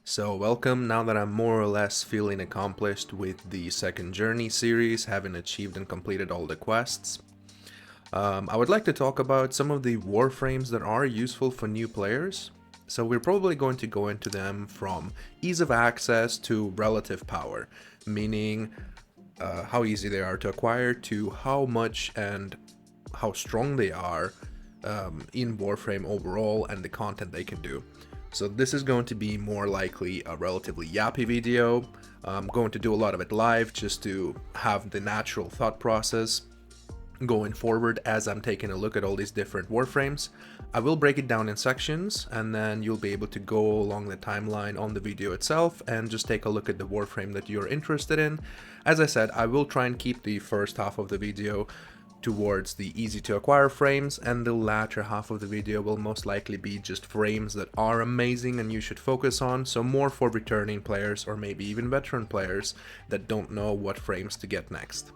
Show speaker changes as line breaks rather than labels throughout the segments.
So welcome, now that I'm more or less feeling accomplished with the second journey series, having achieved and completed all the quests. I would like to talk about some of the Warframes that are useful for new players. So we're probably going to go into them from ease of access to relative power, meaning how easy they are to acquire to how much and how strong they are in Warframe overall and the content they can do. So this is going to be more likely a relatively yappy video. I'm going to do a lot of it live just to have the natural thought process going forward as I'm taking a look at all these different Warframes. I will break it down in sections and then you'll be able to go along the timeline on the video itself and just take a look at the Warframe that you're interested in. As I said, I will try and keep the first half of the video towards the easy to acquire frames, and the latter half of the video will most likely be just frames that are amazing and you should focus on, so more for returning players or maybe even veteran players that don't know what frames to get next.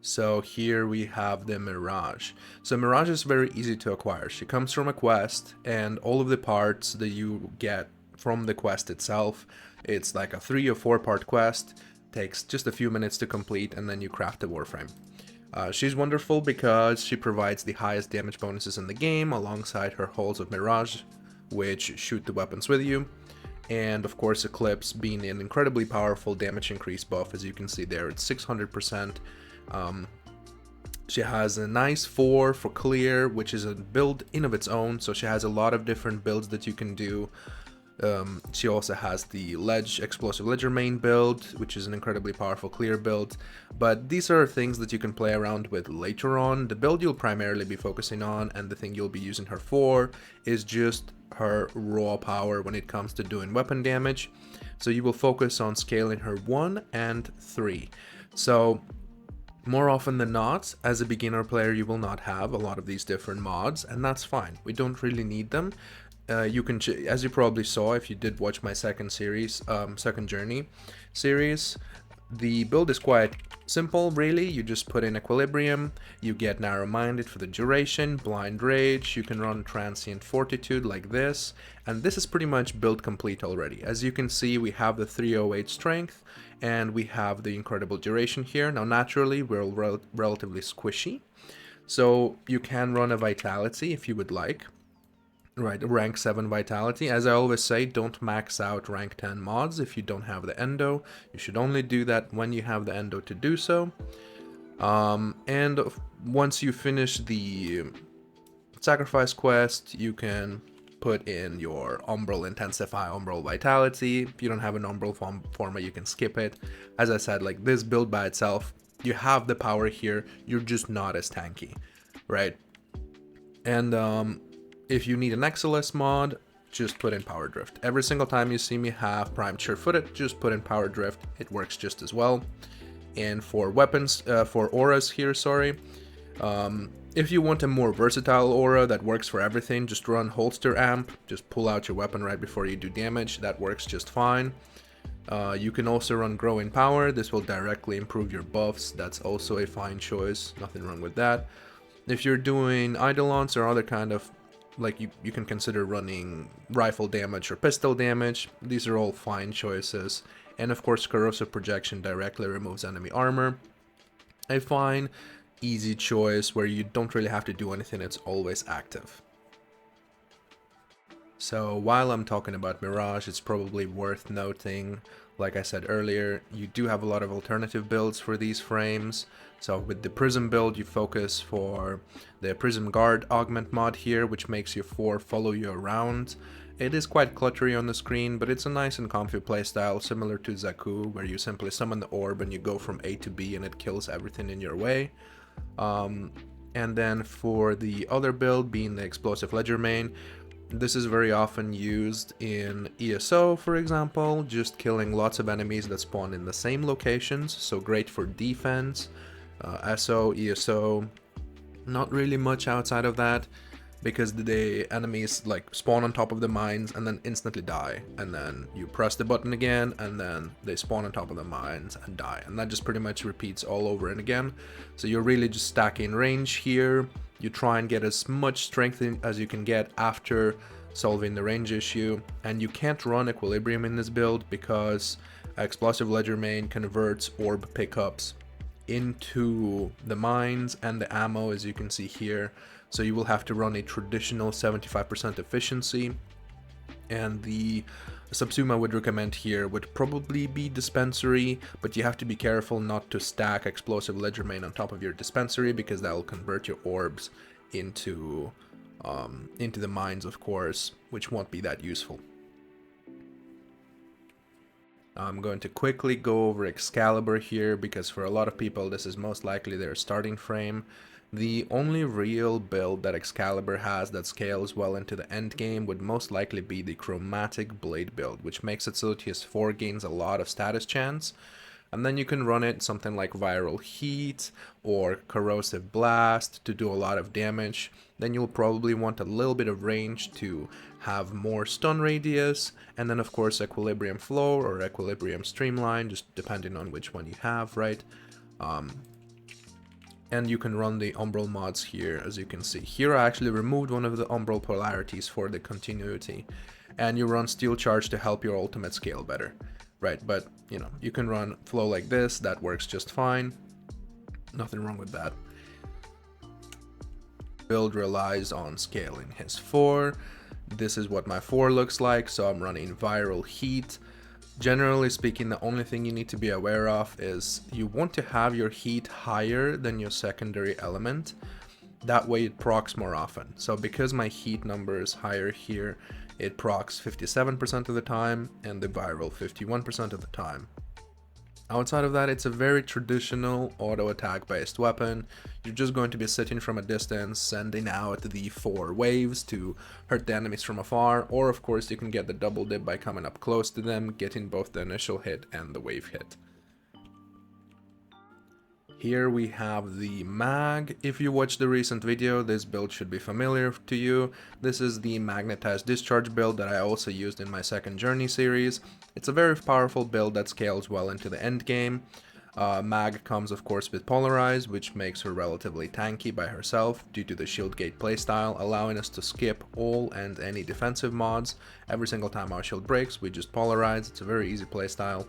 So here we have the Mirage. So Mirage is very easy to acquire. She comes from a quest and all of the parts that you get from the quest itself, it's like a 3 or 4 part quest, takes just a few minutes to complete, and then you craft a Warframe. She's wonderful because she provides the highest damage bonuses in the game alongside her Halls of Mirage, which shoot the weapons with you, and of course Eclipse being an incredibly powerful damage increase buff. As you can see there, it's 600%. She has a nice 4 for clear, which is a build in of its own, so she has a lot of different builds that you can do. She also has the Explosive Ledger main build, which is an incredibly powerful clear build, but these are things that you can play around with later on. The build you'll primarily be focusing on, and the thing you'll be using her for, is just her raw power when it comes to doing weapon damage. So you will focus on scaling her 1 and 3. So more often than not, as a beginner player, you will not have a lot of these different mods, and that's fine. We don't really need them. You can, as you probably saw if you did watch my second journey series, the build is quite simple really. You just put in Equilibrium, you get Narrow-Minded for the duration, Blind Rage, you can run Transient Fortitude like this, and this is pretty much build complete already. As you can see, we have the 308 strength, and we have the incredible duration here. Now naturally, we're relatively squishy, so you can run a Vitality if you would like. Right, rank 7 Vitality. As I always say, don't max out rank 10 mods if you don't have the Endo. You should only do that when you have the Endo to do so. And once you finish the Sacrifice quest, you can put in your Umbral Intensify Umbral Vitality. If you don't have an Umbral format, you can skip it. As I said, like this build by itself, you have the power here, you're just not as tanky, right? And if you need an XLS mod, just put in Power Drift. Every single time you see me have Primed Sure-Footed, just put in Power Drift. It works just as well. And for weapons, for auras here, if you want a more versatile aura that works for everything, just run Holster Amp. Just pull out your weapon right before you do damage. That works just fine. You can also run Growing Power. This will directly improve your buffs. That's also a fine choice. Nothing wrong with that. If you're doing Eidolons or other kind of, like you can consider running rifle damage or pistol damage. These are all fine choices. And of course, Corrosive Projection directly removes enemy armor. A fine, easy choice where you don't really have to do anything, it's always active. So while I'm talking about Mirage, it's probably worth noting, like I said earlier, you do have a lot of alternative builds for these frames. So with the Prism build, you focus for the Prism Guard augment mod here, which makes your 4 follow you around. It is quite cluttery on the screen, but it's a nice and comfy playstyle, similar to Xaku, where you simply summon the orb and you go from A to B and it kills everything in your way. And then for the other build, being the Explosive Ledger main, this is very often used in ESO, for example, just killing lots of enemies that spawn in the same locations, so great for defense. SO, ESO, not really much outside of that, because the enemies like spawn on top of the mines and then instantly die, and then you press the button again and then they spawn on top of the mines and die, and that just pretty much repeats all over and again. So you're really just stacking range here. You try and get as much strength as you can get after solving the range issue. And you can't run Equilibrium in this build because Explosive Ledger Main converts orb pickups into the mines and the ammo, as you can see here. So you will have to run a traditional 75% efficiency, and the Subsume I would recommend here would probably be Dispensary, but you have to be careful not to stack Explosive Ledger Main on top of your Dispensary, because that will convert your orbs into the mines, of course, which won't be that useful. I'm going to quickly go over Excalibur here, because for a lot of people this is most likely their starting frame. The only real build that Excalibur has that scales well into the end game would most likely be the Chromatic Blade build, which makes it so TS4 gains a lot of status chance. And then you can run it something like Viral Heat or Corrosive Blast to do a lot of damage. Then you'll probably want a little bit of range to have more stun radius, and then of course Equilibrium Flow or Equilibrium Streamline, just depending on which one you have, right? And you can run the Umbral mods here, as you can see. Here I actually removed one of the Umbral polarities for the continuity, and you run Steel Charge to help your ultimate scale better. Right, but you know, you can run Flow like this, that works just fine. Nothing wrong with that. Build relies on scaling his 4. This is what my 4 looks like, so I'm running Viral Heat. Generally speaking, the only thing you need to be aware of is you want to have your heat higher than your secondary element. That way it procs more often. So because my heat number is higher here, it procs 57% of the time and the viral 51% of the time. Outside of that, it's a very traditional auto attack based weapon. You're just going to be sitting from a distance, sending out the 4 waves to hurt the enemies from afar, or of course you can get the double dip by coming up close to them, getting both the initial hit and the wave hit. Here we have the mag. If you watched the recent video, this build should be familiar to you. This is the magnetized discharge build that I also used in my second journey series. It's a very powerful build that scales well into the end game. Mag comes of course with Polarize, which makes her relatively tanky by herself due to the shield gate playstyle, allowing us to skip all and any defensive mods. Every single time our shield breaks, we just Polarize. It's a very easy playstyle.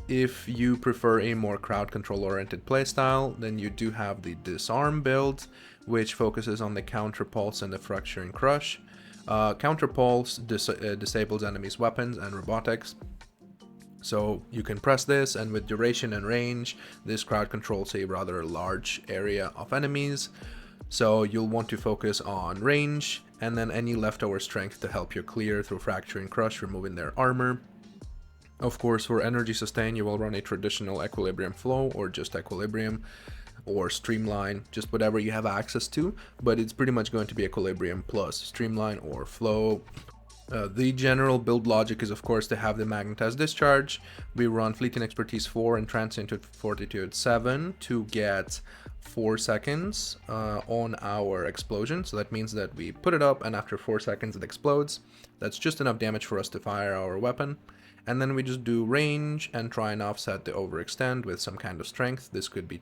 If you prefer a more crowd control oriented playstyle, then you do have the Disarm build, which focuses on the Counter Pulse and the Fracturing Crush. Counter Pulse disables enemies' weapons and robotics. So you can press this, and with duration and range, this crowd controls a rather large area of enemies. So you'll want to focus on range, and then any leftover strength to help you clear through Fracturing Crush, removing their armor. Of course, for energy sustain, you will run a traditional Equilibrium Flow or just Equilibrium or Streamline, just whatever you have access to, but it's pretty much going to be Equilibrium plus Streamline or Flow. The general build logic is of course to have the Magnetized Discharge. We run Fleeting Expertise 4 and Transient Fortitude 7 to get 4 seconds on our explosion. So that means that we put it up and after 4 seconds it explodes. That's just enough damage for us to fire our weapon. And then we just do range and try and offset the overextend with some kind of strength. This could be,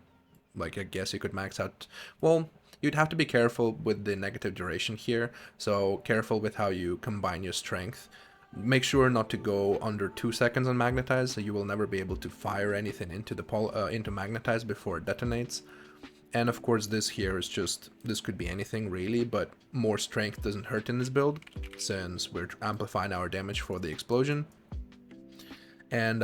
like, I guess you could max out, well, you'd have to be careful with the negative duration here. So careful with how you combine your strength. Make sure not to go under 2 seconds on Magnetize, so you will never be able to fire anything into Magnetize before it detonates. And of course this here is just, this could be anything really, but more strength doesn't hurt in this build, since we're amplifying our damage for the explosion. And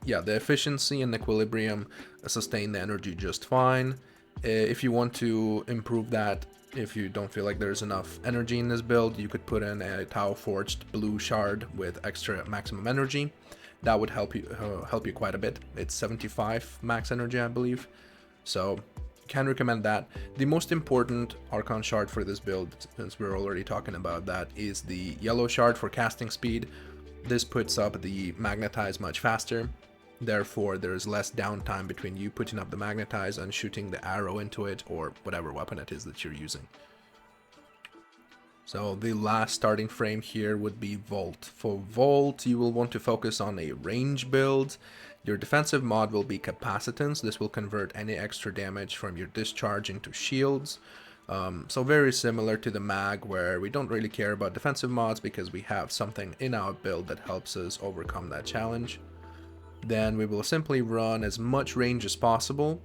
yeah, the efficiency and equilibrium sustain the energy just fine. If you want to improve that, if you don't feel like there's enough energy in this build, you could put in a Tau Forged blue shard with extra maximum energy. That would help you quite a bit. It's 75 max energy, I believe. So can recommend that. The most important Archon shard for this build, since we're already talking about that, is the yellow shard for casting speed. This puts up the Magnetize much faster, therefore there's less downtime between you putting up the Magnetize and shooting the arrow into it or whatever weapon it is that you're using. So the last starting frame here would be Volt. For Volt, you will want to focus on a range build. Your defensive mod will be Capacitance. This will convert any extra damage from your discharge into shields. So very similar to the mag, where we don't really care about defensive mods because we have something in our build that helps us overcome that challenge. Then we will simply run as much range as possible.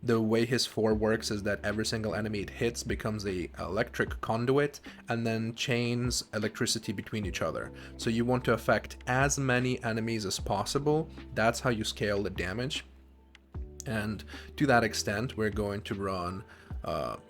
The way his 4 works is that every single enemy it hits becomes a electric conduit and then chains electricity between each other. So you want to affect as many enemies as possible. That's how you scale the damage. And to that extent, we're going to run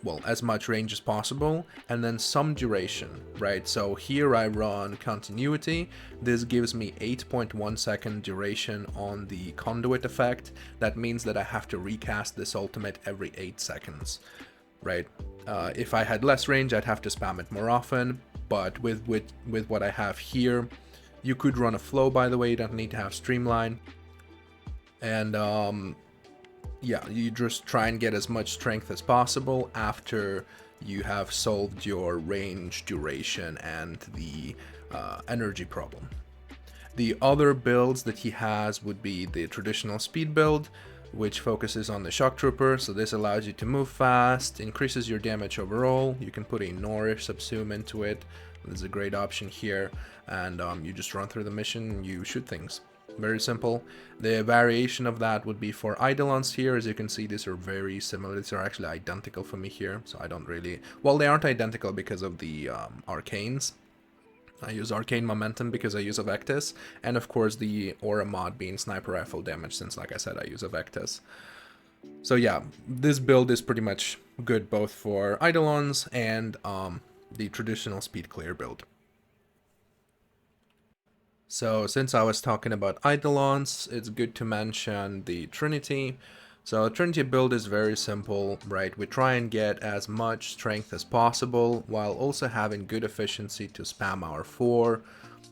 well, as much range as possible, and then some duration, right? So here I run continuity. This gives me 8.1 second duration on the conduit effect. That means that I have to recast this ultimate every 8 seconds, right? If I had less range, I'd have to spam it more often, but with what I have here, you could run a flow, by the way. You don't need to have streamline. And yeah, you just try and get as much strength as possible after you have solved your range, duration, and the energy problem. The other builds that he has would be the traditional speed build, which focuses on the shock trooper. So this allows you to move fast, increases your damage overall. You can put a Nourish subsume into it. This is a great option here, and you just run through the mission, you shoot things. Very simple. The variation of that would be for Eidolons here. As you can see, these are very similar. These are actually identical for me here, so I don't really... Well, they aren't identical because of the arcanes. I use Arcane Momentum because I use Avectus, and of course the Aura mod being Sniper Rifle damage, since, like I said, I use Avectus. So yeah, this build is pretty much good both for Eidolons and the traditional speed clear build. So since I was talking about Eidolons, it's good to mention the Trinity. So Trinity build is very simple, right? We try and get as much strength as possible while also having good efficiency to spam our 4.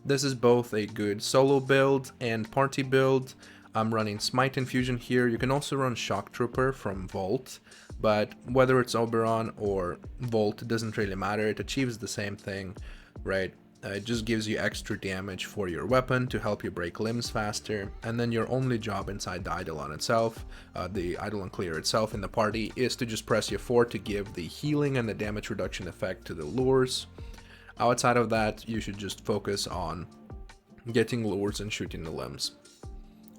This is both a good solo build and party build. I'm running Smite Infusion here. You can also run Shock Trooper from Vault, but whether it's Oberon or Vault, it doesn't really matter. It achieves the same thing, right? It just gives you extra damage for your weapon to help you break limbs faster, and then your only job inside the Eidolon itself, the Eidolon clear itself in the party, is to just press your 4 to give the healing and the damage reduction effect to the lures. Outside of that, you should just focus on getting lures and shooting the limbs.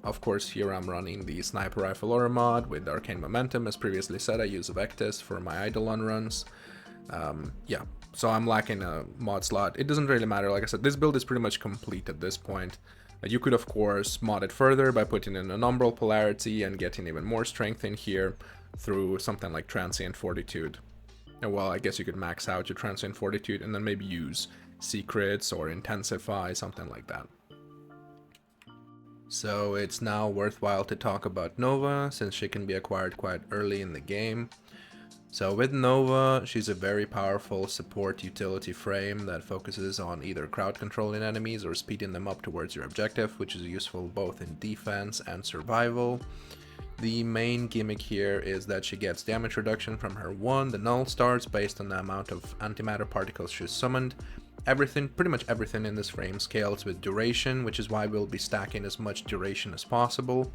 Of course, here I'm running the Sniper Rifle Aura mod with Arcane Momentum. As previously said, I use Avectus for my Eidolon runs. Yeah, so I'm lacking a mod slot. It doesn't really matter. Like I said, this build is pretty much complete at this point. You could, of course, mod it further by putting in an Umbral Polarity and getting even more strength in here through something like Transient Fortitude. And well, I guess you could max out your Transient Fortitude and then maybe use Secrets or Intensify, something like that. So it's now worthwhile to talk about Nova, since she can be acquired quite early in the game. So with Nova, she's a very powerful support utility frame that focuses on either crowd controlling enemies or speeding them up towards your objective, which is useful both in defense and survival. The main gimmick here is that she gets damage reduction from her 1, the null stars, based on the amount of antimatter particles she's summoned. Pretty much everything in this frame scales with duration, which is why we'll be stacking as much duration as possible.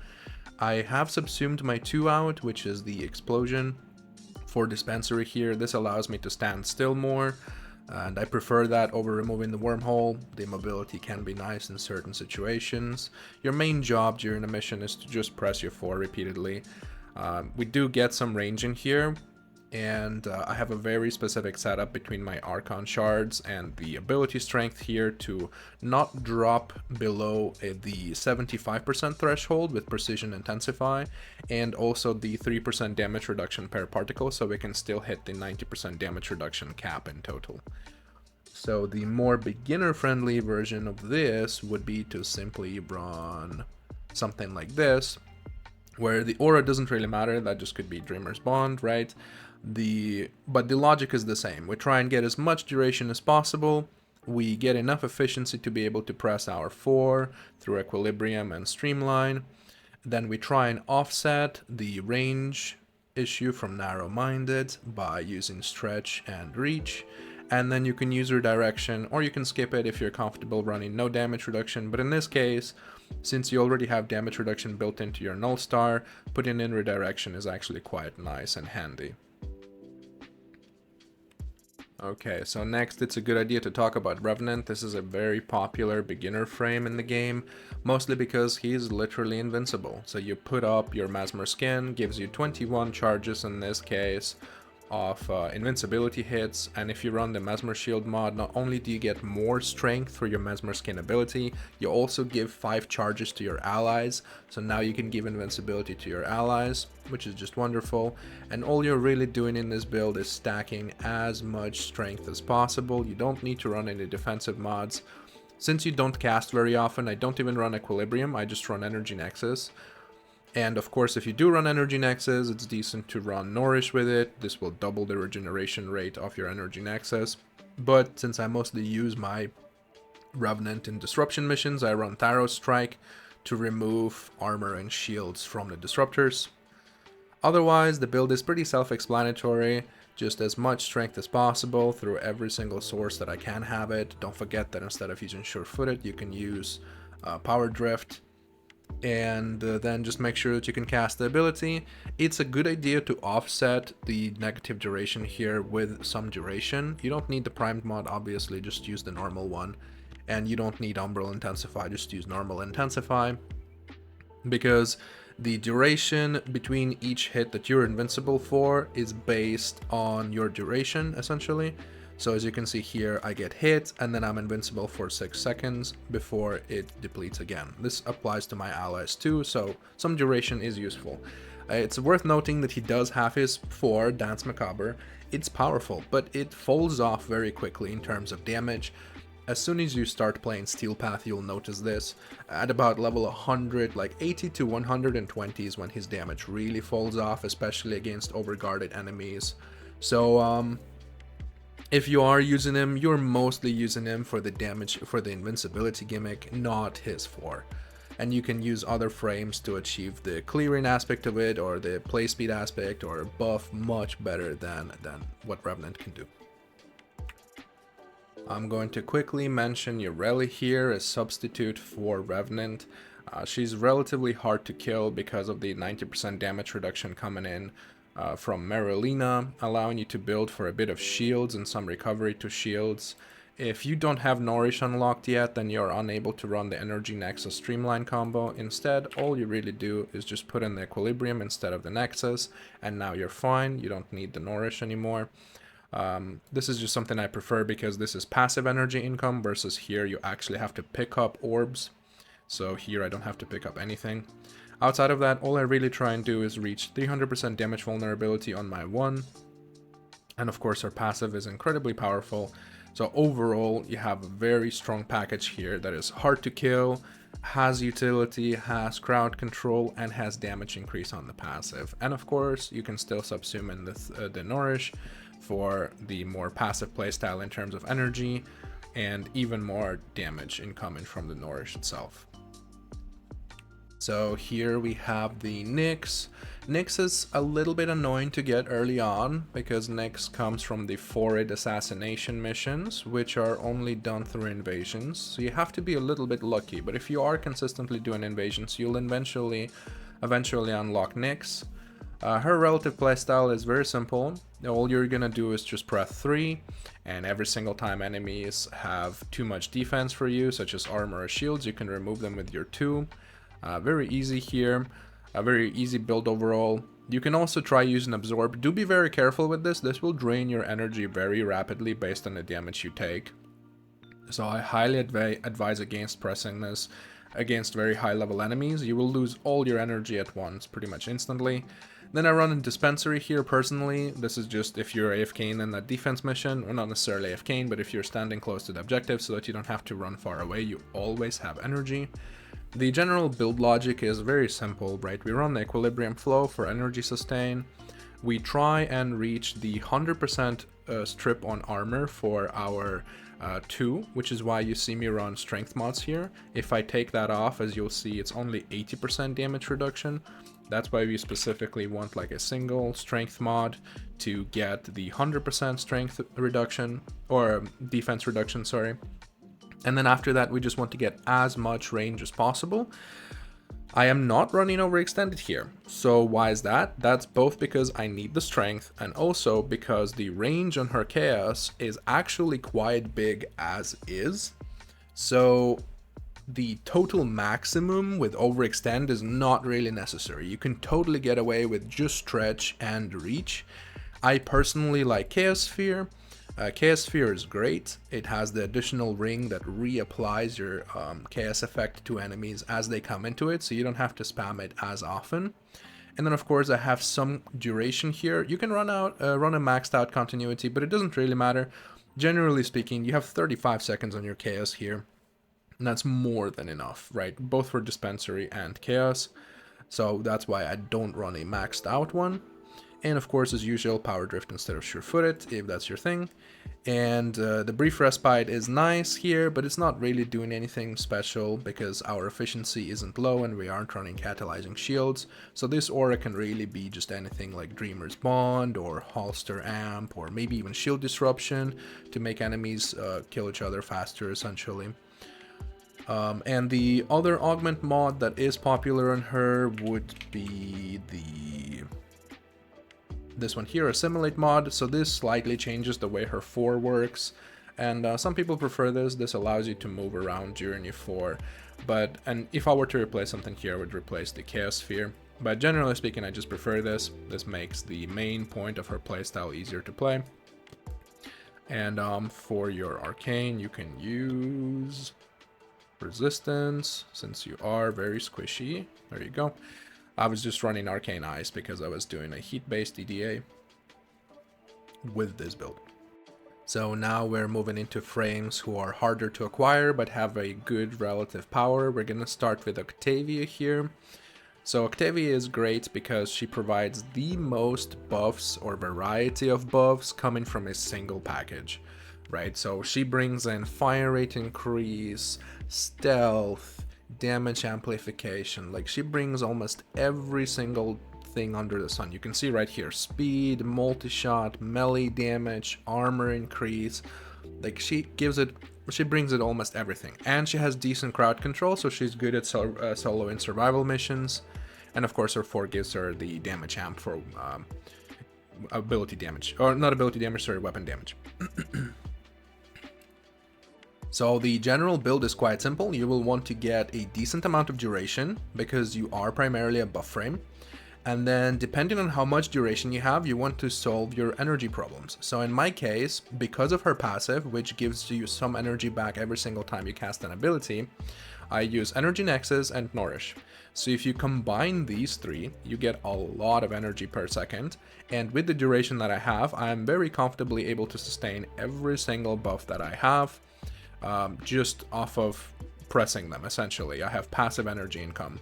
I have subsumed my 2 out, which is the explosion for dispensary here. This allows me to stand still more, and I prefer that over removing the wormhole. The mobility can be nice in certain situations. Your main job during a mission is to just press your 4 repeatedly. We do get some range in here, and I have a very specific setup between my Archon shards and the ability strength here to not drop below the 75% threshold with Precision Intensify, and also the 3% damage reduction per particle, so we can still hit the 90% damage reduction cap in total. So the more beginner-friendly version of this would be to simply run something like this, where the aura doesn't really matter. That just could be Dreamer's Bond, right? But the logic is the same. We try and get as much duration as possible. We get enough efficiency to be able to press our 4 through Equilibrium and Streamline. Then we try and offset the range issue from Narrow-Minded by using Stretch and Reach. And then you can use Redirection, or you can skip it if you're comfortable running no damage reduction. But in this case, since you already have damage reduction built into your Null Star, putting in Redirection is actually quite nice and handy. Okay, so next it's a good idea to talk about Revenant. This is a very popular beginner frame in the game, mostly because he's literally invincible. So you put up your Mesmer skin, gives you 21 charges in this case of invincibility hits, and if you run the Mesmer Shield mod, not only do you get more strength for your Mesmer skin ability, you also give 5 charges to your allies, so now you can give invincibility to your allies, which is just wonderful. And all you're really doing in this build is stacking as much strength as possible. You don't need to run any defensive mods. Since you don't cast very often, I don't even run Equilibrium, I just run Energy Nexus. And of course, if you do run Energy Nexus, it's decent to run Nourish with it. This will double the regeneration rate of your Energy Nexus. But since I mostly use my Revenant in disruption missions, I run Taro Strike to remove armor and shields from the disruptors. Otherwise, the build is pretty self-explanatory. Just as much strength as possible through every single source that I can have it. Don't forget that instead of using Sure-Footed, you can use Power Drift. And then just make sure that you can cast the ability. It's a good idea to offset the negative duration here with some duration. You don't need the primed mod, obviously, just use the normal one. And you don't need Umbral Intensify, just use normal Intensify. Because the duration between each hit that you're invincible for is based on your duration, essentially. So as you can see here, I get hit and then I'm invincible for 6 seconds before it depletes again. This applies to my allies too, so some duration is useful. It's worth noting that he does have his 4 Dance Macabre. It's powerful, but it falls off very quickly in terms of damage. As soon as you start playing Steel Path, you'll notice this. At about level 100, like 80 to 120 is when his damage really falls off, especially against overguarded enemies. So, if you are using him, you're mostly using him for the damage, for the invincibility gimmick, not his 4. And you can use other frames to achieve the clearing aspect of it, or the play speed aspect, or buff much better than what Revenant can do. I'm going to quickly mention Yareli here as substitute for Revenant. She's relatively hard to kill because of the 90% damage reduction coming in from Marilina, allowing you to build for a bit of shields and some recovery to shields. If you don't have Nourish unlocked yet, then you're unable to run the Energy Nexus Streamline combo. Instead, all you really do is just put in the Equilibrium instead of the Nexus, and now you're fine. You don't need the Nourish anymore. This is just something I prefer because this is passive energy income versus here you actually have to pick up orbs. So here I don't have to pick up anything. Outside of that, all I really try and do is reach 300% damage vulnerability on my 1. And of course her passive is incredibly powerful. So overall, you have a very strong package here that is hard to kill, has utility, has crowd control, and has damage increase on the passive. And of course, you can still subsume in the Nourish for the more passive playstyle in terms of energy, and even more damage incoming from the Nourish itself. So here we have the Nyx. Nyx is a little bit annoying to get early on because Nyx comes from the Forid assassination missions, which are only done through invasions. So you have to be a little bit lucky, but if you are consistently doing invasions, you'll eventually unlock Nyx. Her relative playstyle is very simple. All you're gonna do is just press 3, and every single time enemies have too much defense for you, such as armor or shields, you can remove them with your 2. Very easy here, a very easy build overall. You can also try using Absorb. Do be very careful with this. This will drain your energy very rapidly based on the damage you take. So I highly advise against pressing this against very high level enemies. You will lose all your energy at once, pretty much instantly. Then I run a Dispensary here personally. This is just if you're AFKing in that defense mission, or not necessarily AFKing, but if you're standing close to the objective so that you don't have to run far away, you always have energy. The general build logic is very simple, right? We run the Equilibrium Flow for energy sustain. We try and reach the 100% strip on armor for our 2, which is why you see me run strength mods here. If I take that off, as you'll see, it's only 80% damage reduction. That's why we specifically want like a single strength mod to get the 100% strength reduction, or defense reduction, sorry. And then after that, we just want to get as much range as possible. I am not running overextended here. So why is that? That's both because I need the strength and also because the range on her chaos is actually quite big as is. So the total maximum with overextend is not really necessary. You can totally get away with just stretch and reach. I personally like Chaos Sphere. Chaos Sphere is great. It has the additional ring that reapplies your chaos effect to enemies as they come into it, so you don't have to spam it as often. And then of course I have some duration here. You can run a maxed out continuity, but it doesn't really matter. Generally speaking, you have 35 seconds on your chaos here, and that's more than enough, right? Both for dispensary and chaos. So that's why I don't run a maxed out one. And of course, as usual, power drift instead of sure-footed, if that's your thing. And the brief respite is nice here, but it's not really doing anything special because our efficiency isn't low and we aren't running catalyzing shields. So this aura can really be just anything like Dreamer's Bond or Holster Amp or maybe even Shield Disruption to make enemies kill each other faster, essentially. And the other augment mod that is popular on her would be this one here, Assimilate mod. So this slightly changes the way her 4 works, and some people prefer this. This allows you to move around during your 4, and if I were to replace something here, I would replace the Chaos Sphere. But generally speaking, I just prefer this. This makes the main point of her playstyle easier to play. And for your arcane, you can use resistance, since you are very squishy. There you go. I was just running Arcane Ice because I was doing a heat-based EDA with this build. So now we're moving into frames who are harder to acquire but have a good relative power. We're gonna start with Octavia here. So Octavia is great because she provides the most buffs or variety of buffs coming from a single package, right? So she brings in fire rate increase, stealth, damage amplification. Like, she brings almost every single thing under the sun. You can see right here, speed, multi-shot, melee damage, armor increase. Like, she brings it almost everything. And she has decent crowd control, so she's good at solo and survival missions. And of course her 4 gives her the damage amp for ability damage, or not ability damage, sorry, weapon damage. So the general build is quite simple. You will want to get a decent amount of duration because you are primarily a buff frame. And then depending on how much duration you have, you want to solve your energy problems. So in my case, because of her passive, which gives you some energy back every single time you cast an ability, I use Energy Nexus and Nourish. So if you combine these 3, you get a lot of energy per second. And with the duration that I have, I am very comfortably able to sustain every single buff that I have. Just off of pressing them, essentially. I have passive energy income.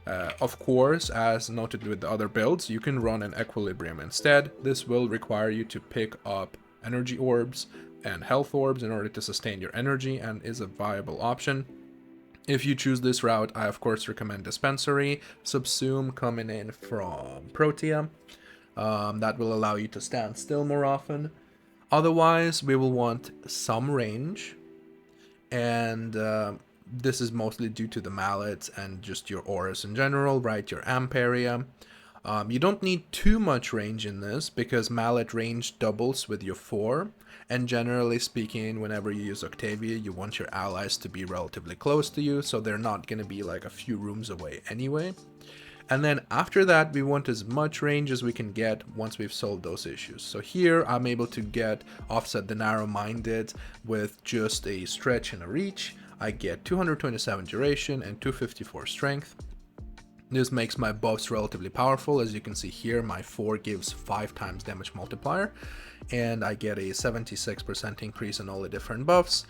Of course, as noted with the other builds, you can run an equilibrium instead. This will require you to pick up energy orbs and health orbs in order to sustain your energy, and is a viable option. If you choose this route, I of course recommend Dispensary, Subsume coming in from Protea. That will allow you to stand still more often. Otherwise, we will want some range. And this is mostly due to the mallet and just your auras in general, right? Your amp area. You don't need too much range in this because mallet range doubles with your 4. And generally speaking, whenever you use Octavia, you want your allies to be relatively close to you, so they're not going to be like a few rooms away anyway. And then after that, we want as much range as we can get once we've solved those issues. So here I'm able to offset the narrow-minded with just a stretch and a reach. I get 227 duration and 254 strength. This makes my buffs relatively powerful. As you can see here, my 4 gives 5 times damage multiplier, and I get a 76% increase in all the different buffs.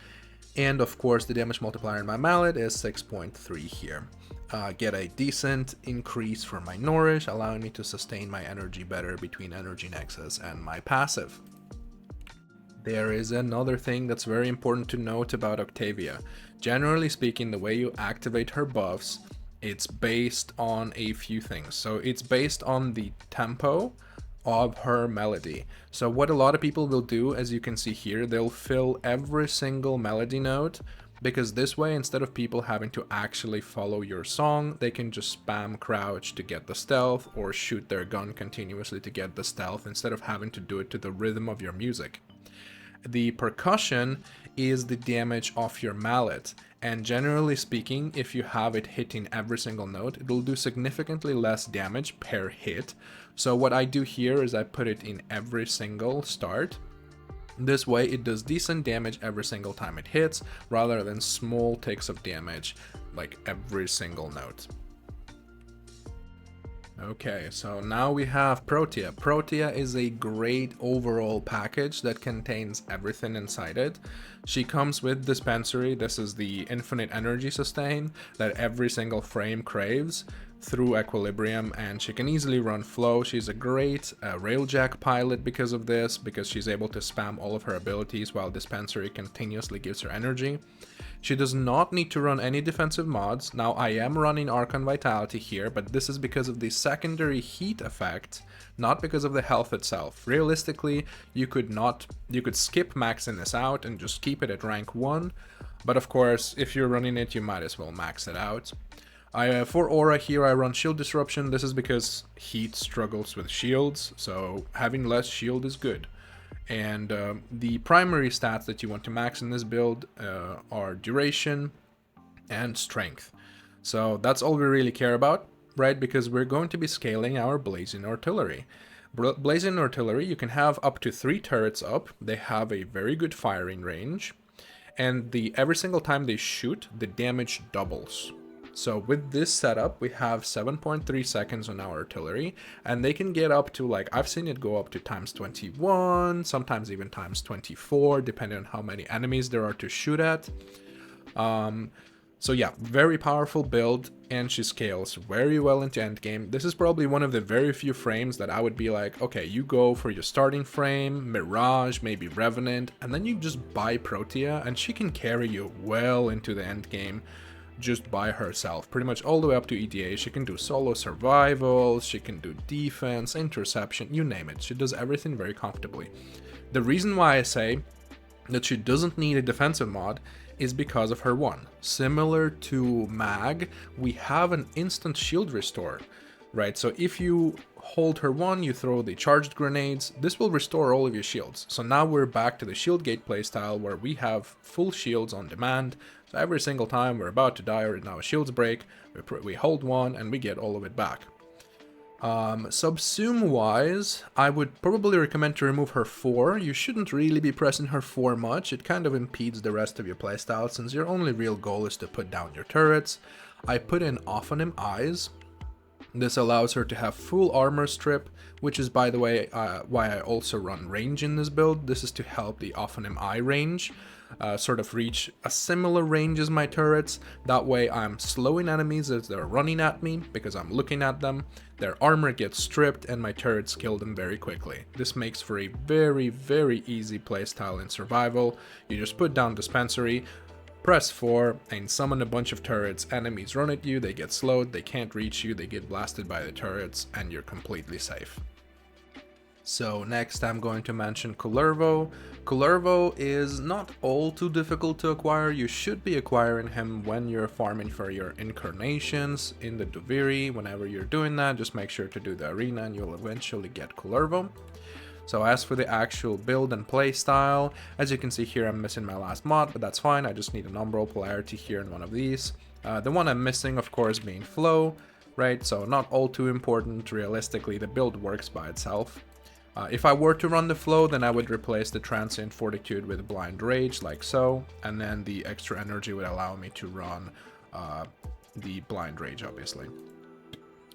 And of course, the damage multiplier in my mallet is 6.3 here. Get a decent increase for my Nourish, allowing me to sustain my energy better between Energy Nexus and my passive. There is another thing that's very important to note about Octavia. Generally speaking, the way you activate her buffs, it's based on a few things. So it's based on the tempo of her melody. So what a lot of people will do, as you can see here, they'll fill every single melody note because this way, instead of people having to actually follow your song, they can just spam crouch to get the stealth or shoot their gun continuously to get the stealth instead of having to do it to the rhythm of your music. The percussion is the damage off your mallet, and generally speaking, if you have it hitting every single note, it'll do significantly less damage per hit. So what I do here is I put it in every single start. This way it does decent damage every single time it hits, rather than small ticks of damage like every single note. Okay, so now we have Protea. Protea is a great overall package that contains everything inside it. She comes with Dispensary. This is the infinite energy sustain that every single frame craves through Equilibrium, and she can easily run flow. She's a great railjack pilot because of this, because she's able to spam all of her abilities while Dispensary continuously gives her energy. She does not need to run any defensive mods. Now I am running Archon Vitality here, but this is because of the secondary heat effect, not because of the health itself. Realistically, you could skip maxing this out and just keep it at rank 1, but of course, if you're running it, you might as well max it out. For Aura here, I run Shield Disruption. This is because Heat struggles with shields, so having less shield is good. And the primary stats that you want to max in this build are Duration and Strength. So that's all we really care about, right? Because we're going to be scaling our Blazing Artillery. Blazing Artillery, you can have up to 3 turrets up. They have a very good firing range. And every single time they shoot, the damage doubles. So with this setup, we have 7.3 seconds on our artillery, and they can get up to, like, I've seen it go up to times 21, sometimes even times 24, depending on how many enemies there are to shoot at. So yeah, very powerful build, and she scales very well into endgame. This is probably one of the very few frames that I would be like, okay, you go for your starting frame, Mirage, maybe Revenant, and then you just buy Protea, and she can carry you well into the endgame just by herself, pretty much all the way up to EDA. She can do solo survival, she can do defense, interception, you name it. She does everything very comfortably. The reason why I say that she doesn't need a defensive mod is because of her one. Similar to Mag, we have an instant shield restore, right? So if you hold her one, you throw the charged grenades, this will restore all of your shields. So now we're back to the shield gate playstyle where we have full shields on demand. So every single time we're about to die or now shields break, we hold one and we get all of it back. Subsume wise, I would probably recommend to remove her 4. You shouldn't really be pressing her 4 much. It kind of impedes the rest of your playstyle since your only real goal is to put down your turrets. I put in Ophonim Eyes. This allows her to have full armor strip, which is, by the way, why I also run range in this build. This is to help the Ophonim Eye range sort of reach a similar range as my turrets. That way I'm slowing enemies as they're running at me because I'm looking at them. Their armor gets stripped and my turrets kill them very quickly. This makes for a very, very easy playstyle in survival. You just put down Dispensary, press 4, and summon a bunch of turrets. Enemies run at you, they get slowed, they can't reach you, they get blasted by the turrets, and you're completely safe. So next I'm going to mention Kullervo. Kullervo is not all too difficult to acquire. You should be acquiring him when you're farming for your incarnations in the Duviri. Whenever you're doing that, just make sure to do the arena and you'll eventually get Kullervo. So as for the actual build and play style, as you can see here, I'm missing my last mod, but that's fine. I just need an Umbral polarity here in one of these. The one I'm missing, of course, being flow, right? So not all too important. Realistically, the build works by itself. If I were to run the flow, then I would replace the Transient Fortitude with Blind Rage, like so, and then the extra energy would allow me to run the Blind Rage, obviously.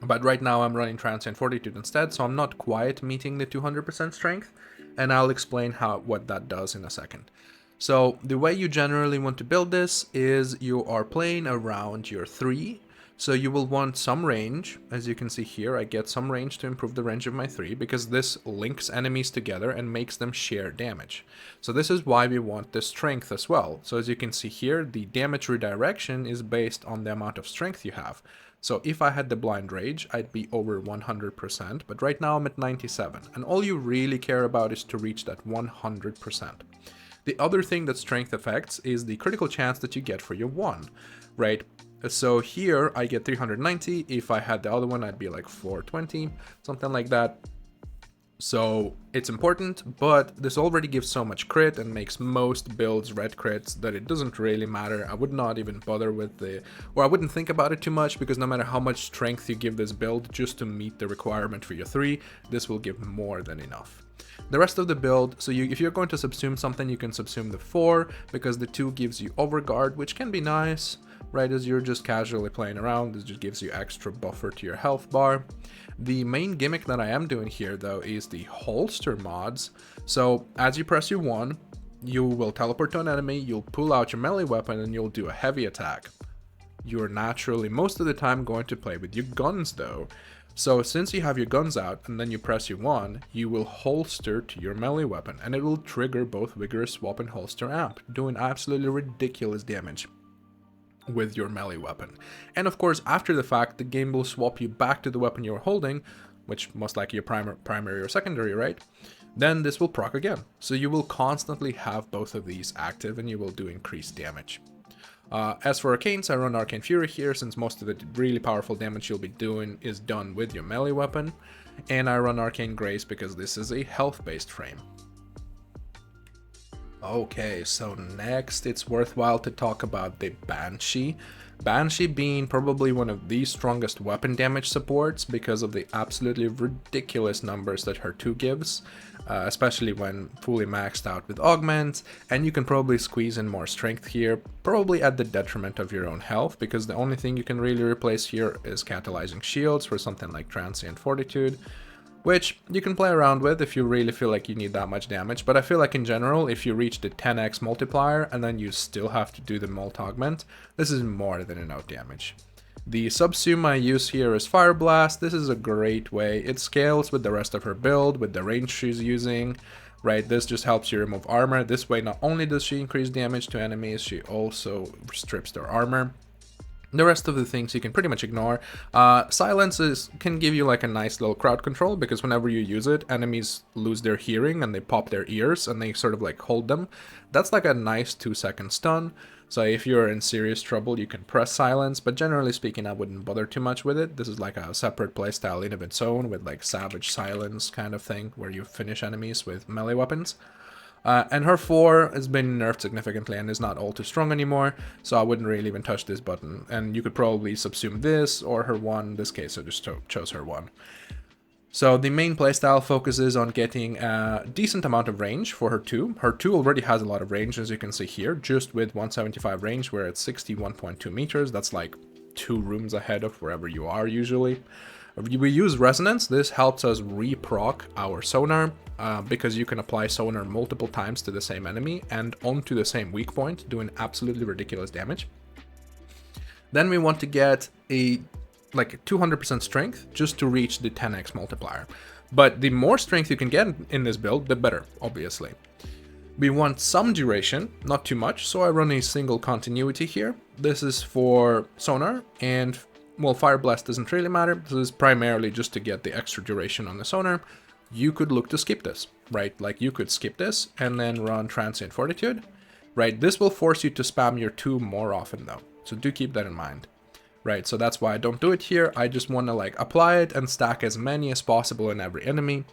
But right now I'm running Transient Fortitude instead, so I'm not quite meeting the 200% strength, and I'll explain what that does in a second. So the way you generally want to build this is you are playing around your 3. So you will want some range. As you can see here, I get some range to improve the range of my 3 because this links enemies together and makes them share damage. So this is why we want the strength as well. So as you can see here, the damage redirection is based on the amount of strength you have. So if I had the Blind Rage, I'd be over 100%, but right now I'm at 97. And all you really care about is to reach that 100%. The other thing that strength affects is the critical chance that you get for your 1, right? So here I get 390. If I had the other one, I'd be like 420, something like that. So it's important, but this already gives so much crit and makes most builds red crits that it doesn't really matter. I would not even bother with I wouldn't think about it too much, because no matter how much strength you give this build just to meet the requirement for your 3, this will give more than enough. The rest of the build, so if you're going to subsume something, you can subsume the 4, because the 2 gives you overguard, which can be nice, right, as you're just casually playing around. This just gives you extra buffer to your health bar. The main gimmick that I am doing here, though, is the holster mods. So as you press your 1, you will teleport to an enemy, you'll pull out your melee weapon, and you'll do a heavy attack. You're naturally, most of the time, going to play with your guns, though. So since you have your guns out and then you press your 1, you will holster to your melee weapon, and it will trigger both Vigorous Swap and Holster Amp, doing absolutely ridiculous damage with your melee weapon. And of course, after the fact, the game will swap you back to the weapon you're holding, which most likely your primary or secondary, right? Then this will proc again. So you will constantly have both of these active, and you will do increased damage. As for arcanes, I run Arcane Fury here, since most of the really powerful damage you'll be doing is done with your melee weapon. And I run Arcane Grace because this is a health-based frame. Okay, so next it's worthwhile to talk about the Banshee. Banshee being probably one of the strongest weapon damage supports because of the absolutely ridiculous numbers that her 2 gives, especially when fully maxed out with augments, and you can probably squeeze in more strength here, probably at the detriment of your own health, because the only thing you can really replace here is catalyzing shields for something like Transient Fortitude, which you can play around with if you really feel like you need that much damage. But I feel like in general, if you reach the 10x multiplier and then you still have to do the Molt Augment, this is more than enough damage. The Subsume I use here is Fire Blast. This is a great way. It scales with the rest of her build, with the range she's using, right? This just helps you remove armor. This way, not only does she increase damage to enemies, she also strips their armor. The rest of the things you can pretty much ignore. Silence can give you like a nice little crowd control, because whenever you use it, enemies lose their hearing and they pop their ears and they sort of like hold them. That's like a nice 2-second stun. So if you're in serious trouble, you can press silence, but generally speaking, I wouldn't bother too much with it. This is like a separate playstyle in of its own, with like Savage Silence kind of thing, where you finish enemies with melee weapons. And her 4 has been nerfed significantly and is not all too strong anymore, so I wouldn't really even touch this button. And you could probably subsume this or her 1. In this case, I just chose her 1. So the main playstyle focuses on getting a decent amount of range for her 2. Her 2 already has a lot of range, as you can see here, just with 175 range. We're at 61.2 meters. That's like 2 rooms ahead of wherever you are usually. We use Resonance. This helps us re-proc our sonar, because you can apply sonar multiple times to the same enemy and onto the same weak point, doing absolutely ridiculous damage. Then we want to get a like 200% strength just to reach the 10x multiplier. But the more strength you can get in this build, the better, obviously. We want some duration, not too much, so I run a single continuity here. This is for sonar, and well, Fire Blast doesn't really matter. This is primarily just to get the extra duration on the sonar. You could look to skip this, right? Like you could skip this and then run Transient Fortitude, right? This will force you to spam your 2 more often though, so do keep that in mind, right? So that's why I don't do it here. I just want to like apply it and stack as many as possible in every enemy.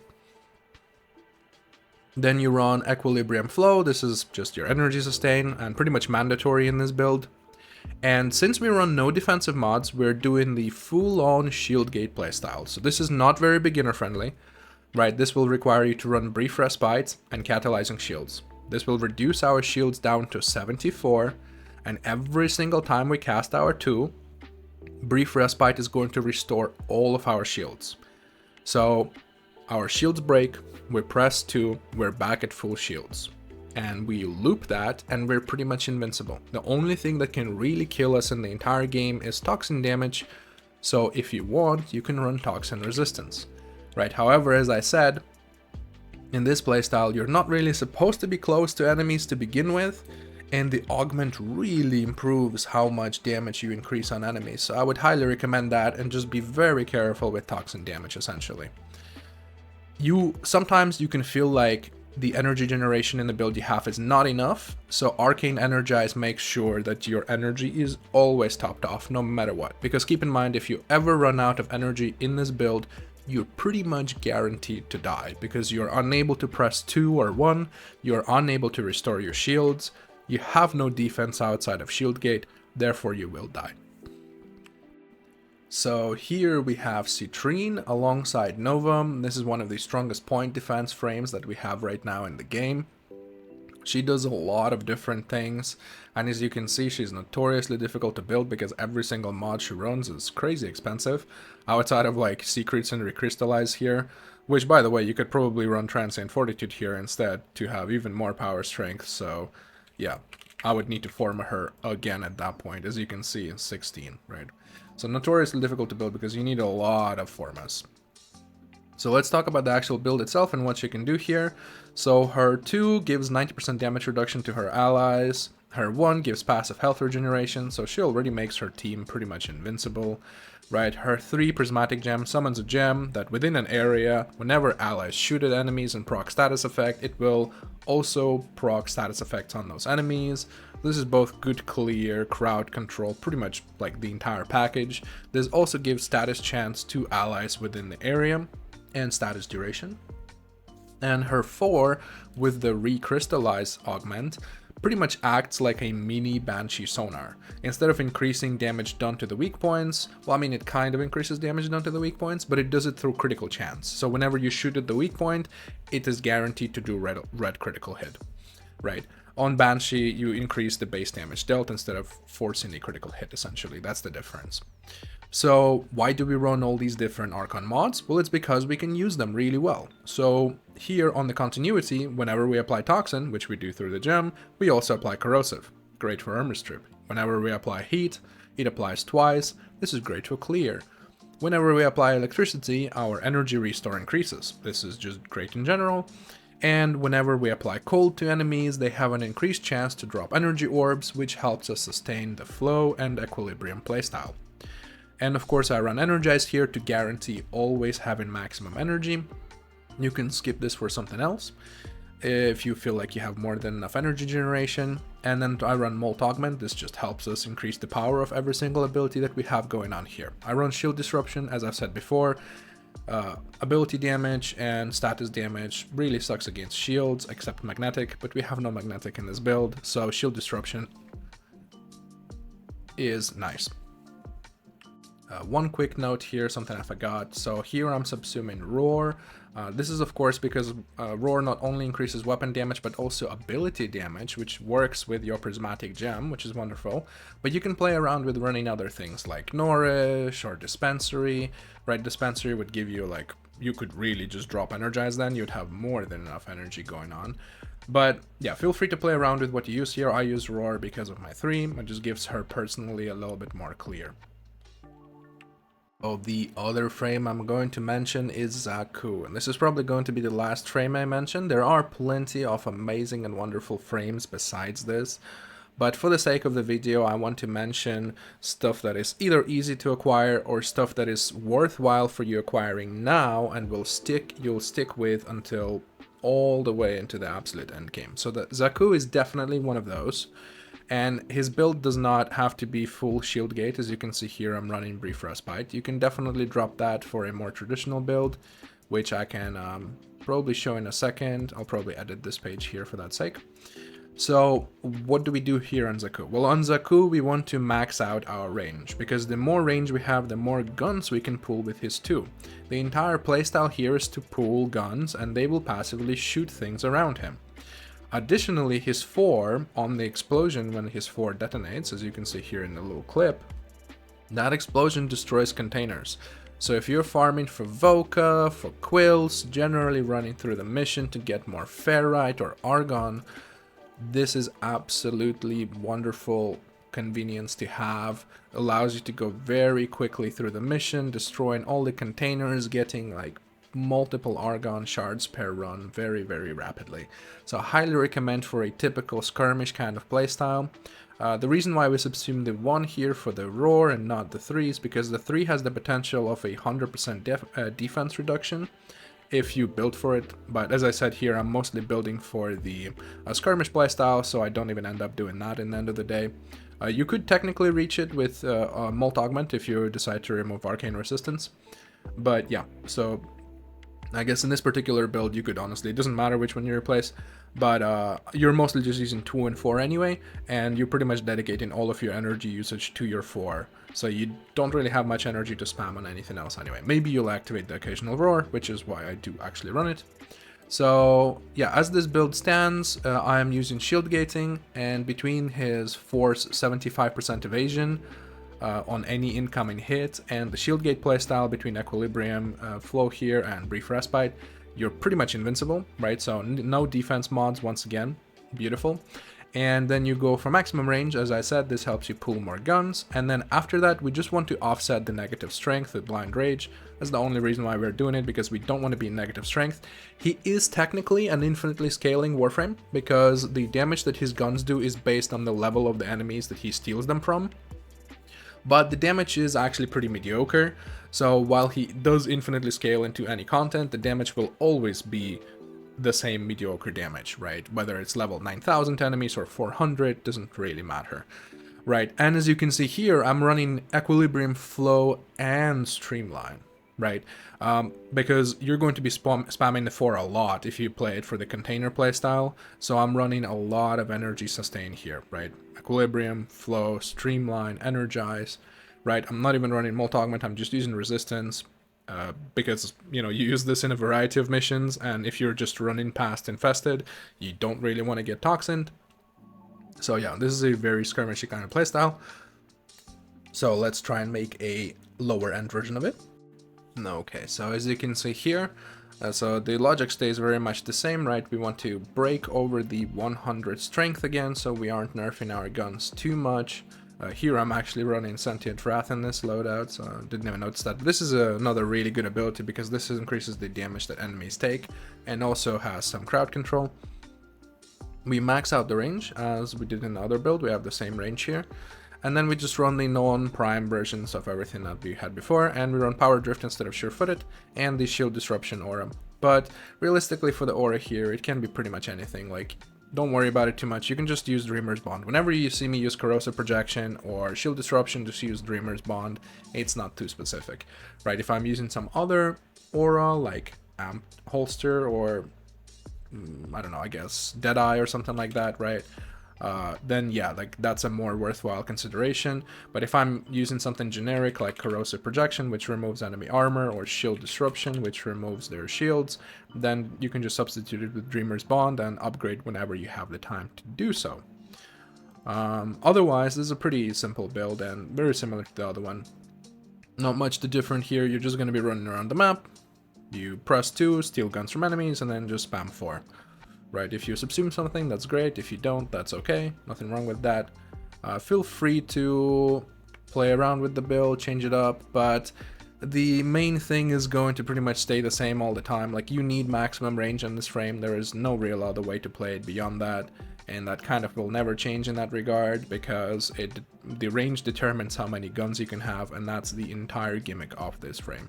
Then you run Equilibrium Flow. This is just your energy sustain and pretty much mandatory in this build. And since we run no defensive mods, we're doing the full-on Shield Gate playstyle. So this is not very beginner friendly, right? This will require you to run Brief Respite and Catalyzing Shields. This will reduce our shields down to 74, and every single time we cast our 2, Brief Respite is going to restore all of our shields. So our shields break, we press 2, we're back at full shields. And we loop that, and we're pretty much invincible. The only thing that can really kill us in the entire game is toxin damage, so if you want, you can run Toxin Resistance, right? However, as I said, in this playstyle, you're not really supposed to be close to enemies to begin with, and the augment really improves how much damage you increase on enemies, so I would highly recommend that, and just be very careful with toxin damage, essentially. Sometimes you can feel like the energy generation in the build you have is not enough, so Arcane Energize makes sure that your energy is always topped off, no matter what. Because keep in mind, if you ever run out of energy in this build, you're pretty much guaranteed to die, because you're unable to press 2 or 1, you're unable to restore your shields, you have no defense outside of shield gate, therefore you will die. So here we have Citrine alongside Nova. This is one of the strongest point defense frames that we have right now in the game. She does a lot of different things, and as you can see, she's notoriously difficult to build because every single mod she runs is crazy expensive, outside of like Secrets and Recrystallize here, which by the way, you could probably run Transient Fortitude here instead to have even more power strength, so yeah, I would need to form her again at that point, as you can see in 16, right? So notoriously difficult to build because you need a lot of formas. So let's talk about the actual build itself and what she can do here. So her 2 gives 90% damage reduction to her allies. Her 1 gives passive health regeneration, so she already makes her team pretty much invincible, right? Her 3 prismatic gem summons a gem that within an area, whenever allies shoot at enemies and proc status effect, it will also proc status effects on those enemies. This is both good clear, crowd control, pretty much like the entire package. This also gives status chance to allies within the area and status duration. And her 4 with the recrystallize augment pretty much acts like a mini Banshee sonar. Instead of increasing damage done to the weak points, well, I mean, it kind of increases damage done to the weak points, but it does it through critical chance. So whenever you shoot at the weak point, it is guaranteed to do red critical hit, right? On Banshee, you increase the base damage dealt instead of forcing a critical hit, essentially. That's the difference. So why do we run all these different Archon mods? Well, it's because we can use them really well. So here on the continuity, whenever we apply Toxin, which we do through the gem, we also apply Corrosive. Great for Armor Strip. Whenever we apply Heat, it applies twice. This is great for Clear. Whenever we apply Electricity, our energy restore increases. This is just great in general. And whenever we apply Cold to enemies, they have an increased chance to drop energy orbs, which helps us sustain the flow and equilibrium playstyle. And of course I run Energize here to guarantee always having maximum energy. You can skip this for something else if you feel like you have more than enough energy generation. And then I run Molt Augment. This just helps us increase the power of every single ability that we have going on here. I run Shield Disruption, as I've said before. Ability damage and status damage really sucks against shields, except magnetic, but we have no magnetic in this build, so Shield Disruption is nice. One quick note here, something I forgot. So here I'm subsuming Roar. This is of course because Roar not only increases weapon damage but also ability damage, which works with your prismatic gem, which is wonderful. But you can play around with running other things like Nourish or Dispensary. Right, Dispensary would give you like, you could really just drop Energize, then you'd have more than enough energy going on. But yeah, feel free to play around with what you use here. I use Roar because of my 3. It just gives her personally a little bit more clear. Oh, the other frame I'm going to mention is Xaku, and this is probably going to be the last frame I mention. There are plenty of amazing and wonderful frames besides this, but for the sake of the video I want to mention stuff that is either easy to acquire or stuff that is worthwhile for you acquiring now and you'll stick with until all the way into the absolute end game. So the Xaku is definitely one of those. And his build does not have to be full shield gate. As you can see here, I'm running Brief Respite. You can definitely drop that for a more traditional build, which I can probably show in a second. I'll probably edit this page here for that sake. So what do we do here on Xaku? Well, on Xaku, we want to max out our range, because the more range we have, the more guns we can pull with his 2. The entire playstyle here is to pull guns, and they will passively shoot things around him. Additionally, his 4, on the explosion when his 4 detonates, as you can see here in the little clip, that explosion destroys containers. So if you're farming for Voca, for Quills, generally running through the mission to get more Ferrite or Argon, this is absolutely wonderful convenience to have. Allows you to go very quickly through the mission, destroying all the containers, getting like multiple Argon shards per run very, very rapidly. So I highly recommend for a typical skirmish kind of playstyle. The reason why we subsume the 1 here for the Roar and not the 3 is because the 3 has the potential of a 100% defense reduction, if you build for it. But as I said here, I'm mostly building for the skirmish playstyle, so I don't even end up doing that in the end of the day. You could technically reach it with Molt Augment if you decide to remove Arcane Resistance. But yeah, so I guess in this particular build, you could honestly, it doesn't matter which one you replace, but you're mostly just using 2 and 4 anyway, and you're pretty much dedicating all of your energy usage to your 4. So you don't really have much energy to spam on anything else anyway. Maybe you'll activate the occasional roar, which is why I do actually run it. So yeah, as this build stands, I am using shield gating, and between his force 75% evasion on any incoming hit and the shield gate playstyle between equilibrium, flow here, and brief respite, you're pretty much invincible, right? So no defense mods once again, beautiful. And then you go for maximum range. As I said, this helps you pull more guns. And then after that, we just want to offset the negative strength with blind rage. That's the only reason why we're doing it, because we don't want to be in negative strength. He is technically an infinitely scaling Warframe, because the damage that his guns do is based on the level of the enemies that he steals them from. But the damage is actually pretty mediocre. So while he does infinitely scale into any content, the damage will always be the same mediocre damage, right? Whether it's level 9000 enemies or 400, doesn't really matter, right? And as you can see here, I'm running Equilibrium, Flow, and Streamline, right? Because you're going to be spamming the 4 a lot if you play it for the container playstyle, so I'm running a lot of energy sustain here, right? Equilibrium, Flow, Streamline, Energize, right? I'm not even running Molt Augment, I'm just using Resistance, because, you know, you use this in a variety of missions, and if you're just running past Infested, you don't really want to get toxined. So yeah, this is a very skirmishy kind of playstyle. So let's try and make a lower end version of it. Okay, so as you can see here, so the logic stays very much the same, right? We want to break over the 100 strength again, so we aren't nerfing our guns too much. Here I'm actually running Sentient Wrath in this loadout, so I didn't even notice that. But this is another really good ability, because this increases the damage that enemies take, and also has some crowd control. We max out the range, as we did in the other build. We have the same range here. And then we just run the non-prime versions of everything that we had before, and we run Power Drift instead of Sure-Footed, and the Shield Disruption aura. But realistically for the aura here, it can be pretty much anything. Like, don't worry about it too much, you can just use Dreamer's Bond. Whenever you see me use Corrosive Projection or Shield Disruption, just use Dreamer's Bond. It's not too specific, right? If I'm using some other aura, like Amp Holster or, I don't know, I guess Deadeye or something like that, right? Then yeah, like that's a more worthwhile consideration. But if I'm using something generic like Corrosive Projection, which removes enemy armor, or Shield Disruption, which removes their shields, then you can just substitute it with Dreamer's Bond and upgrade whenever you have the time to do so. Otherwise, this is a pretty simple build and very similar to the other one. Not much too different here. You're just going to be running around the map. You press 2, steal guns from enemies, and then just spam 4. Right, if you subsume something, that's great. If you don't, that's okay. Nothing wrong with that. Feel free to play around with the build, change it up, but the main thing is going to pretty much stay the same all the time. Like, you need maximum range on this frame. There is no real other way to play it beyond that, and that kind of will never change in that regard, because the range determines how many guns you can have, and that's the entire gimmick of this frame.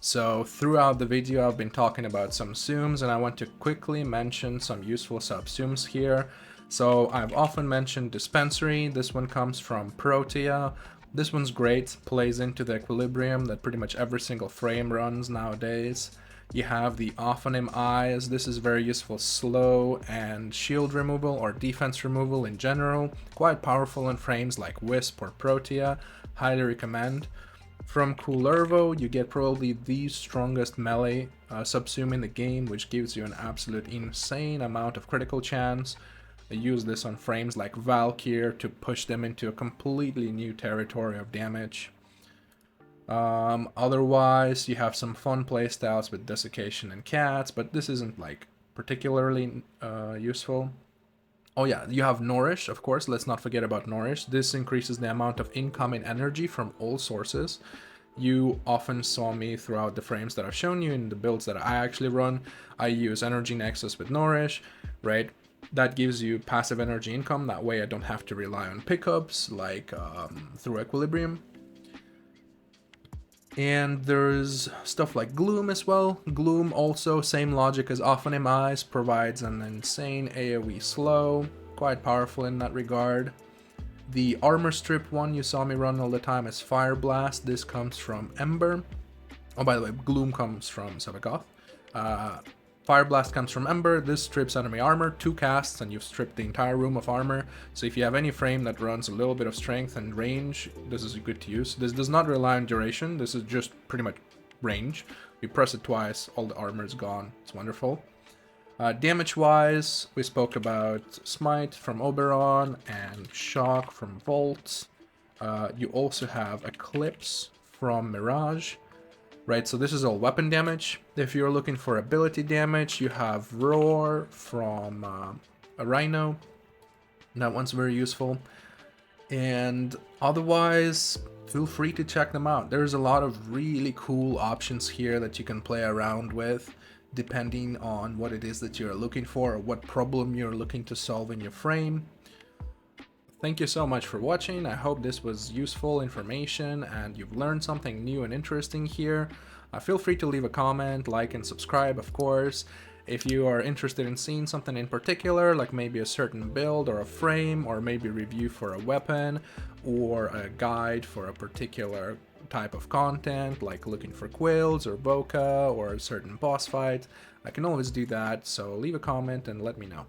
So throughout the video I've been talking about subsumes, and I want to quickly mention some useful subsumes here. So I've often mentioned Dispensary. This one comes from Protea. This one's great, plays into the equilibrium that pretty much every single frame runs nowadays. You have the Ophonym Eyes. This is very useful slow and shield removal or defense removal in general. Quite powerful in frames like Wisp or Protea. Highly recommend. From Kullervo, you get probably the strongest melee subsume in the game, which gives you an absolute insane amount of critical chance. I use this on frames like Valkyr to push them into a completely new territory of damage. Otherwise, you have some fun playstyles with Desiccation and Cats, but this isn't like particularly useful. Oh yeah, you have Nourish, of course, let's not forget about Nourish. This increases the amount of incoming energy from all sources. You often saw me throughout the frames that I've shown you in the builds that I actually run. I use Energy Nexus with Nourish, right? That gives you passive energy income, that way I don't have to rely on pickups like through Equilibrium. And there's stuff like Gloom as well. Gloom also, same logic as Often in Eyes, provides an insane AoE slow, quite powerful in that regard. The armor strip one you saw me run all the time is Fire Blast. This comes from Ember. Oh, by the way, Gloom comes from Sabakoth. Fire Blast comes from Ember. This strips enemy armor, 2 casts, and you've stripped the entire room of armor. So if you have any frame that runs a little bit of strength and range, this is good to use. This does not rely on duration. This is just pretty much range. You press it twice, all the armor is gone. It's wonderful. Damage-wise, we spoke about Smite from Oberon and Shock from Volt. You also have Eclipse from Mirage. Right, so this is all weapon damage. If you're looking for ability damage, you have Roar from a Rhino. That one's very useful. And otherwise, feel free to check them out. There's a lot of really cool options here that you can play around with, depending on what it is that you're looking for or what problem you're looking to solve in your frame. Thank you so much for watching. I hope this was useful information and you've learned something new and interesting here. Feel free to leave a comment, like and subscribe, of course. If you are interested in seeing something in particular, like maybe a certain build or a frame, or maybe review for a weapon, or a guide for a particular type of content, like looking for quills or bokeh or a certain boss fight, I can always do that, so leave a comment and let me know.